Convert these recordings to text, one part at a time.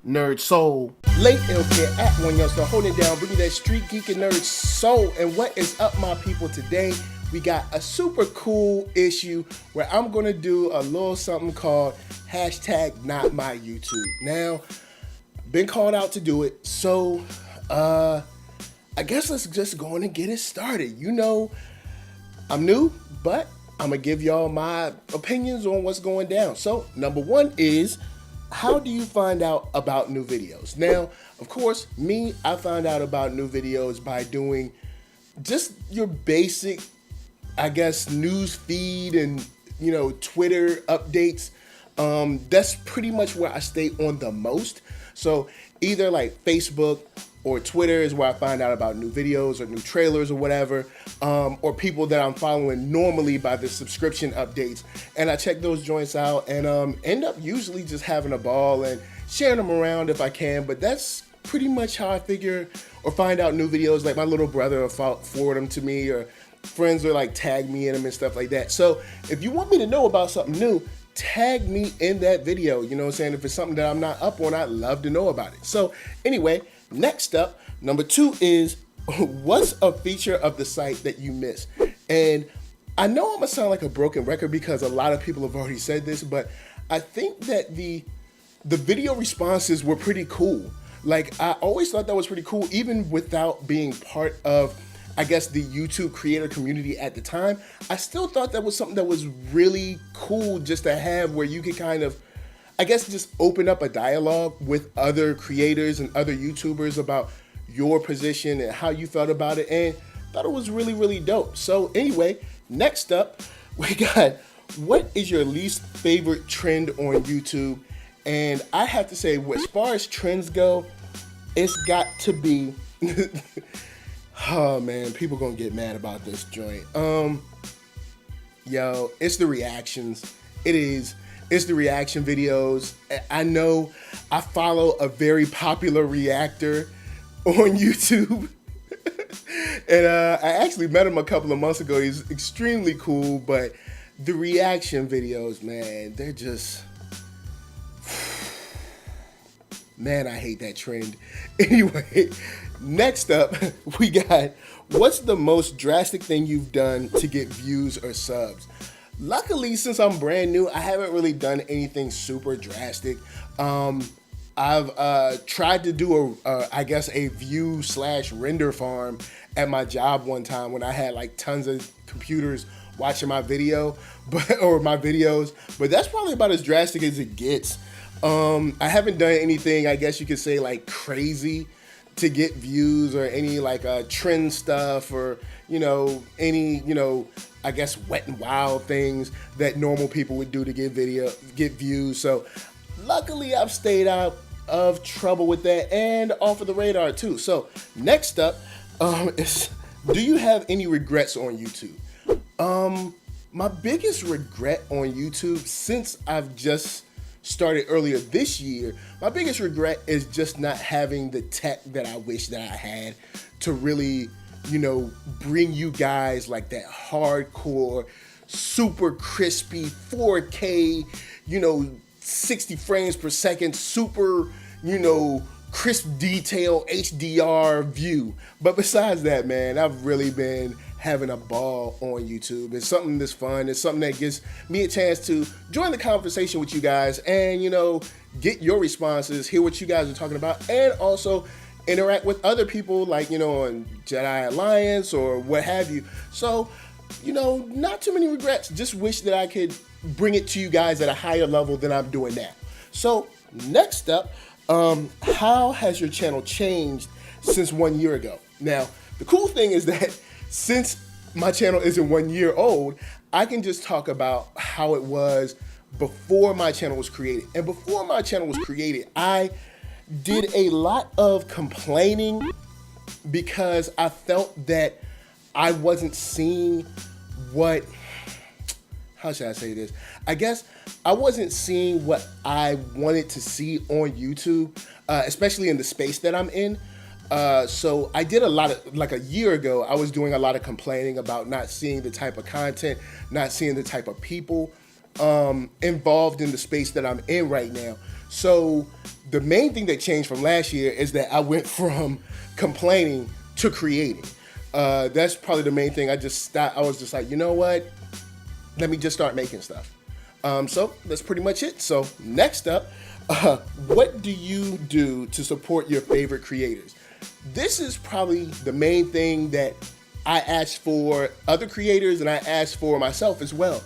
NERDSoul. Late LK at One Youngster, holding it down, bringing that street geek and nerd soul. And what is up, my people? Today we got a super cool issue where I'm gonna do a little something called hashtag not my YouTube. Now, been called out to do it, so I guess let's just go on and get it started. You know, I'm new, but I'm gonna give y'all my opinions on what's going down. So number one is, how do you find out about new videos? Now, of course, I find out about new videos by doing just your basic, I guess, news feed and, you know, Twitter updates. That's pretty much where I stay on the most. So either like Facebook or Twitter is where I find out about new videos or new trailers or whatever, or people that I'm following normally by the subscription updates. And I check those joints out and end up usually just having a ball and sharing them around if I can. But that's pretty much how I figure or find out new videos. Like my little brother will forward them to me, or friends will like tag me in them and stuff like that. So if you want me to know about something new, tag me in that video. You know what I'm saying? If it's something that I'm not up on, I'd love to know about it. So anyway, next up, number two is, what's a feature of the site that you miss? And I know I'm gonna sound like a broken record because a lot of people have already said this, but I think that the video responses were pretty cool. Like, I always thought that was pretty cool, even without being part of, I guess, the YouTube creator community at the time. I still thought that was something that was really cool just to have, where you could kind of, I guess, just open up a dialogue with other creators and other YouTubers about your position and how you felt about it, and thought it was really, really dope. So anyway, next up, we got, what is your least favorite trend on YouTube? And I have to say, as far as trends go, it's got to be, oh man, people gonna get mad about this joint. Yo, it's the reactions. It is. It's the reaction videos. I know I follow a very popular reactor on YouTube. And I actually met him a couple of months ago. He's extremely cool, but the reaction videos, man, they're just, man, I hate that trend. Anyway, next up, we got, what's the most drastic thing you've done to get views or subs? Luckily, since I'm brand new, I haven't really done anything super drastic. I've tried to do I guess a view/render farm at my job one time when I had like tons of computers watching my video, or my videos, but that's probably about as drastic as it gets. I haven't done anything, I guess you could say, like crazy to get views, or any like trend stuff, or, you know, any, you know, I guess wet and wild things that normal people would do to get views. So luckily I've stayed out of trouble with that and off of the radar too. So next up is, do you have any regrets on YouTube? My biggest regret on YouTube, since I've just started earlier this year, my biggest regret is just not having the tech that I wish that I had to really, you know, bring you guys like that hardcore, super crispy 4K, you know, 60 frames per second, super, you know, crisp detail HDR view. But besides that, man, I've really been having a ball on YouTube. It's something that's fun. It's something that gives me a chance to join the conversation with you guys and, you know, get your responses, hear what you guys are talking about, and also interact with other people, like, you know, on Jedi Alliance or what have you. So, you know, not too many regrets. Just wish that I could bring it to you guys at a higher level than I'm doing now. So next up, how has your channel changed since 1 year ago? Now, the cool thing is that since my channel isn't 1 year old, I can just talk about how it was before my channel was created. And before my channel was created, I did a lot of complaining because I felt that I wasn't seeing what, how should I say this? I guess I wasn't seeing what I wanted to see on YouTube, especially in the space that I'm in. So I did a lot of, like a year ago, I was doing a lot of complaining about not seeing the type of content, not seeing the type of people involved in the space that I'm in right now. So the main thing that changed from last year is that I went from complaining to creating. That's probably the main thing. I was just like, you know what? Let me just start making stuff. So that's pretty much it. So next up, what do you do to support your favorite creators? This is probably the main thing that I ask for other creators and I ask for myself as well.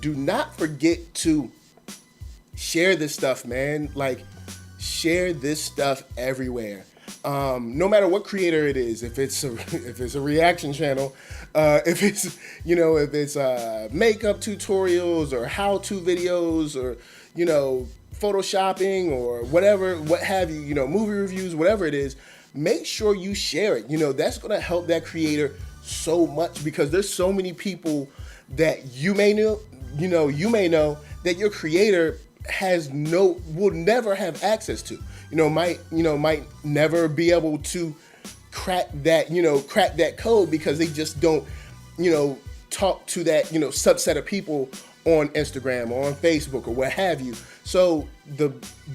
Do not forget to share this stuff, man. Like, share this stuff everywhere. No matter what creator it is, if it's a reaction channel, if it's makeup tutorials or how-to videos or photoshopping or whatever, what have you, movie reviews, whatever it is, make sure you share it. That's gonna help that creator so much because there's so many people that you may know that your creator will never have access to. Might never be able to crack that code because they just don't, talk to that, subset of people on Instagram or on Facebook or what have you. So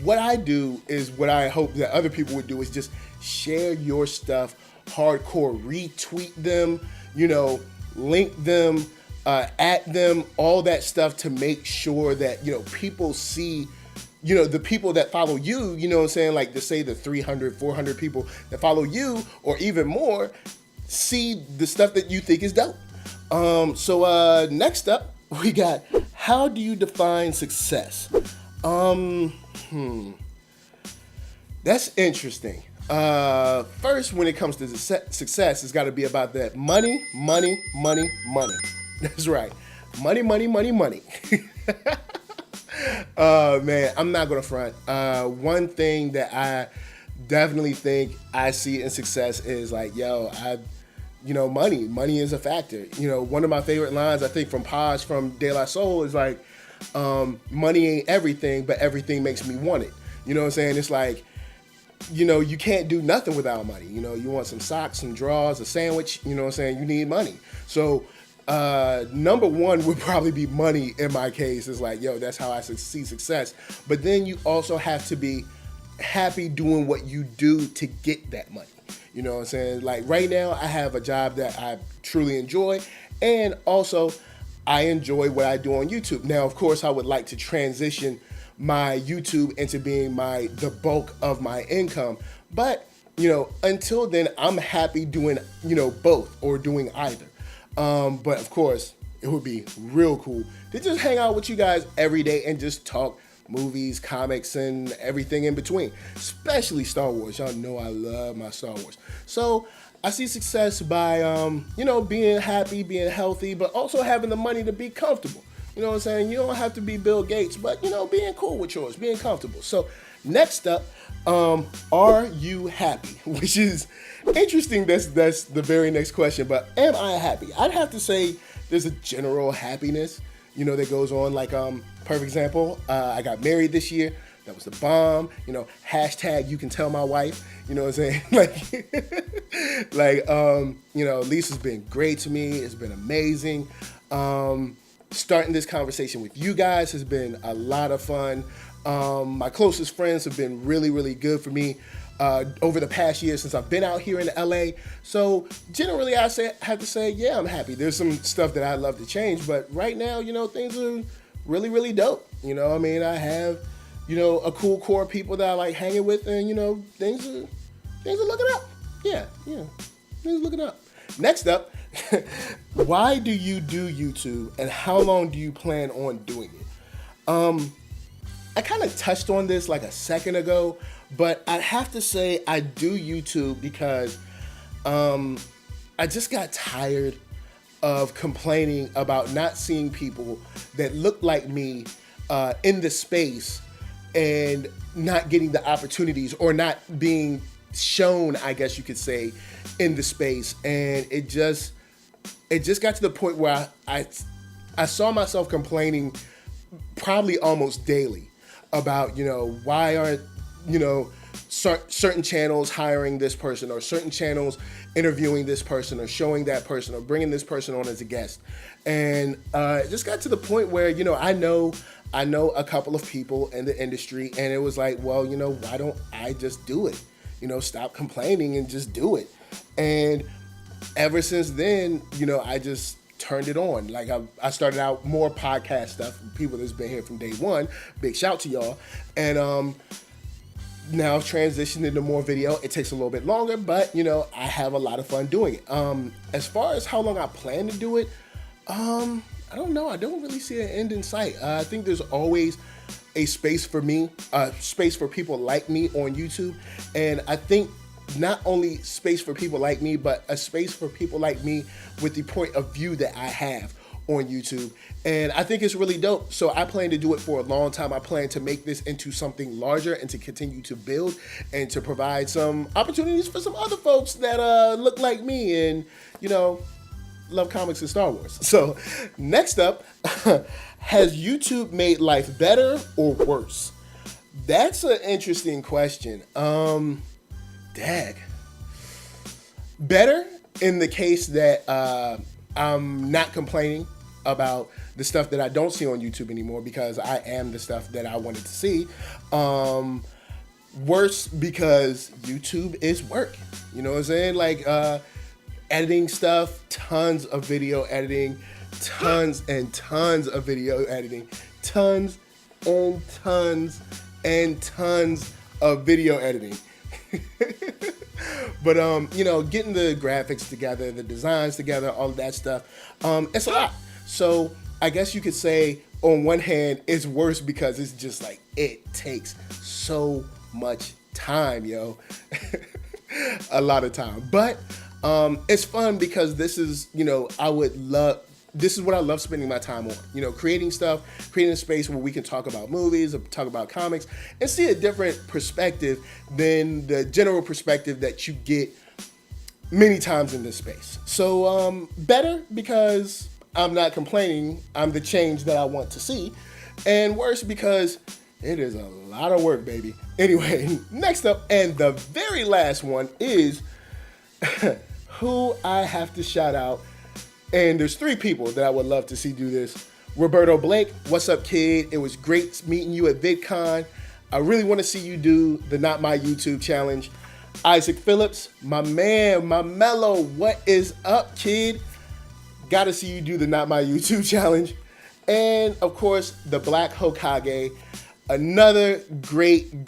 what I do is what I hope that other people would do is just share your stuff hardcore, retweet them, link them, at them, all that stuff to make sure that, people see, the people that follow you, like to say the 300, 400 people that follow you or even more, see the stuff that you think is dope. So next up, we got, how do you define success? That's interesting. First, when it comes to success, it's got to be about that money. That's right. Money. Man, I'm not gonna front. One thing that I definitely think I see in success is like, money. Money is a factor. One of my favorite lines I think from Paz from De La Soul is like, money ain't everything, but everything makes me want it. You know what I'm saying? It's like, you can't do nothing without money. You want some socks, some drawers, a sandwich, you know what I'm saying? You need money. So number one would probably be money in my case. It's like, that's how I see success. But then you also have to be happy doing what you do to get that money. You know what I'm saying? Like right now I have a job that I truly enjoy, and also I enjoy what I do on YouTube. Now, of course, I would like to transition my YouTube into being the bulk of my income. But, until then, I'm happy doing, both or doing either. But of course, it would be real cool to just hang out with you guys every day and just talk movies, comics, and everything in between, especially Star Wars. Y'all know I love my Star Wars. So I see success by, being happy, being healthy, but also having the money to be comfortable. You know what I'm saying? You don't have to be Bill Gates, but, being cool with yours, being comfortable. So next up, are you happy? Which is interesting. That's the very next question. But am I happy? I'd have to say there's a general happiness, that goes on. Like, perfect example, I got married this year. That was the bomb. Hashtag you can tell my wife. You know what I'm saying? Lisa's been great to me. It's been amazing. Starting this conversation with you guys has been a lot of fun. My closest friends have been really, really good for me over the past year since I've been out here in LA. So generally, I have to say, yeah, I'm happy. There's some stuff that I'd love to change, but right now, things are really, really dope. I have, a cool core of people that I like hanging with, and things are looking up. Yeah, things are looking up. Next up, why do you do YouTube, and how long do you plan on doing it? I kind of touched on this like a second ago, but I have to say I do YouTube because I just got tired of complaining about not seeing people that look like me in the space and not getting the opportunities or not being shown, I guess you could say, in the space. And it just got to the point where I saw myself complaining probably almost daily about, why aren't, certain channels hiring this person, or certain channels interviewing this person, or showing that person, or bringing this person on as a guest. And it just got to the point where, you know, I know a couple of people in the industry, and it was like, well, you know, why don't I just do it? You know, stop complaining and just do it. And ever since then, you know, I just turned it on. Like I started out more podcast stuff. People that's been here from day one, big shout to y'all. And now I've transitioned into more video. It takes a little bit longer, but you know, I have a lot of fun doing it. As far as how long I plan to do it, I don't know. I don't really see an end in sight. I think there's always a space for me, space for people like me on YouTube. And I think not only space for people like me, but a space for people like me with the point of view that I have on YouTube. And I think it's really dope. So I plan to do it for a long time. I plan to make this into something larger and to continue to build and to provide some opportunities for some other folks that look like me and, you know, love comics and Star Wars. So next up, has YouTube made life better or worse? That's an interesting question. Dag. Better in the case that I'm not complaining about the stuff that I don't see on YouTube anymore because I am the stuff that I wanted to see. Worse because YouTube is work. You know what I'm saying? Like editing stuff, tons of video editing, tons and tons of video editing, tons and tons and tons of video editing. But you know, getting the graphics together, the designs together, all of that stuff, it's a lot. So I guess you could say on one hand it's worse because it's just like it takes so much time, yo. A lot of time. But it's fun because this is, you know, this is what I love spending my time on. You know, creating stuff, creating a space where we can talk about movies, or talk about comics, and see a different perspective than the general perspective that you get many times in this space. So better because I'm not complaining. I'm the change that I want to see. And worse because it is a lot of work, baby. Anyway, next up, and the very last one is who I have to shout out. And there's 3 people that I would love to see do this. Roberto Blake, what's up, kid? It was great meeting you at VidCon. I really want to see you do the Not My YouTube challenge. Isaac Phillips, my man, my mellow, what is up, kid? Got to see you do the Not My YouTube challenge. And of course, the Black Hokage, another great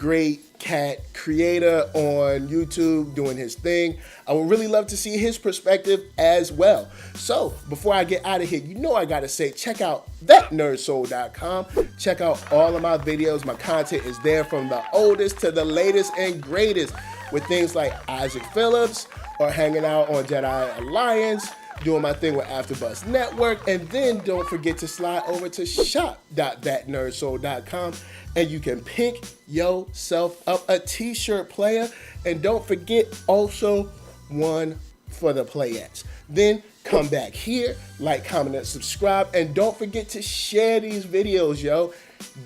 cat creator on YouTube doing his thing. I would really love to see his perspective as well. So before I get out of here, you know I gotta say, check out NERDSoul.com. Check out all of my videos. My content is there from the oldest to the latest and greatest, with things like Isaac Phillips, or hanging out on Jedi Alliance, doing my thing with AfterBuzz Network. And then don't forget to slide over to shop.thatnerdsoul.com and you can pick yourself up a t-shirt, player. And don't forget, also one for the playettes. Then come back here, like, comment, and subscribe. And don't forget to share these videos, yo.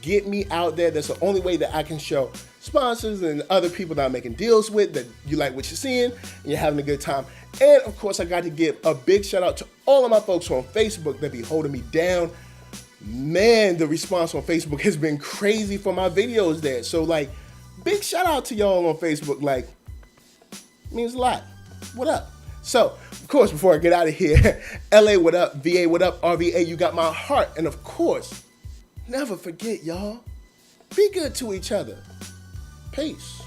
Get me out there. That's the only way that I can show sponsors and other people that I'm making deals with that you like what you're seeing and you're having a good time. And of course, I got to give a big shout out to all of my folks on Facebook that be holding me down. Man, the response on Facebook has been crazy for my videos there. So like, big shout out to y'all on Facebook. Like, means a lot. What up? So, of course, before I get out of here, LA, what up? VA, what up? RVA, you got my heart. And of course, never forget, y'all, be good to each other. Peace.